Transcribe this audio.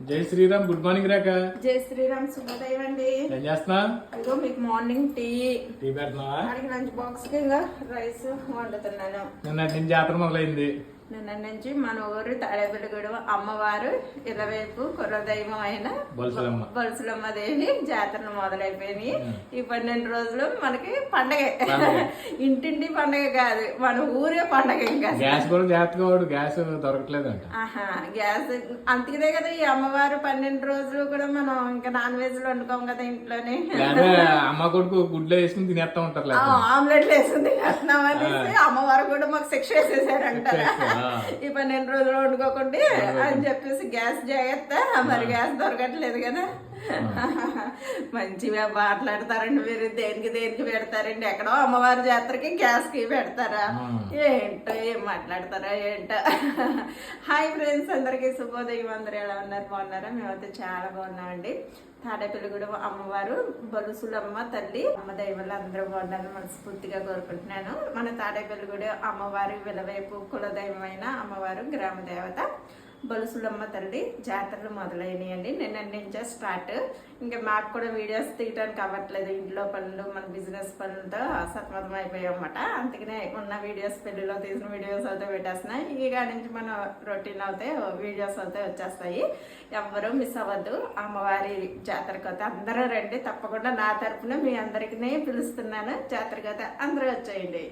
జై Sriram. Good morning రాక. జై శ్రీరామ్. శుభోదయం అండి. ఏం చేస్తున్నా? ఇదిగో మీకు మార్నింగ్ టీ పెడుతున్నావా? లంచ్ బాక్స్ కి ఇంకా రైస్ వండుతున్నాను. నిన్న జాతర మొదలైంది. నిన్న నుంచి మన ఊరు తాడేపల్లిగూడెం అమ్మవారు ఇలవైపు కులదైవం అయిన బొలుసులమ్మ దేవి జాతరలు మొదలైపోయినాయి. ఈ 12 రోజులు మనకి పండగ. ఇంటింటి పండగ కాదు, మన ఊరే పండగ. ఇంకా గ్యాస్ కూడా జాగ్రత్తగా, గ్యాస్ దొరకట్లేదు. గ్యాస్ అంతకుదే కదా ఈ అమ్మవారు 12 రోజులు కూడా మనం ఇంకా నాన్ వెజ్ వండుకోం కదా ఇంట్లోనే. అమ్మ కొడుకు గుడ్లు వేసుకుని తినేస్తా ఉంటారు, ఆమ్లెట్లు వేసుకుని తినేస్తున్నాం అనేసి అమ్మవారు కూడా మాకు శిక్ష వేసేసారంటారా. ఈ 12 రోజులు వండుకోకుండా అని చెప్పేసి గ్యాస్ జాగ్రత్త. మరి గ్యాస్ దొరకట్లేదు కదా. మంచిగా మాట్లాడతారండి మీరు. దేనికి పెడతారండి? ఎక్కడో అమ్మవారి జాతరకి గ్యాస్ కి పెడతారా? ఏంటో ఏం మాట్లాడతారా ఏంటో. హాయ్ ఫ్రెండ్స్, అందరికి శుభోదయం. అందరు ఎలా ఉన్నారు? బాగున్నారా? మేమైతే చాలా బాగున్నామండి. తాడేపల్లిగూడెం అమ్మవారు బొలుసులమ్మ తల్లి అమ్మ దైవాలు అందరూ బాగుండాలని మనస్ఫూర్తిగా కోరుకుంటున్నాను. మన తాడేపల్లిగూడెం అమ్మవారి విలవైపు కులదైవమైన అమ్మవారు గ్రామ దేవత బొలుసులమ్మ తల్లి జాతరలు మొదలైనాయండి. నిన్న నుంచే స్టార్ట్. ఇంకా మాకు కూడా వీడియోస్ తీయడానికి అవ్వట్లేదు, ఇంట్లో పనులు మన బిజినెస్ పనులతో సతమతం అయిపోయాం అన్నమాట. అందుకనే ఉన్న వీడియోస్ పెళ్లిలో తీసిన వీడియోస్ అయితే పెట్టేస్తున్నాయి. ఇక నుంచి మన రొటీన్ అవుతే వీడియోస్ అయితే వచ్చేస్తాయి. ఎవ్వరూ మిస్ అవ్వద్దు. అమ్మవారి జాతరకు అయితే అందరూ రండి తప్పకుండా. నా తరపున మీ అందరికీ పిలుస్తున్నాను. జాతరకు అయితే అందరూ వచ్చేయండి.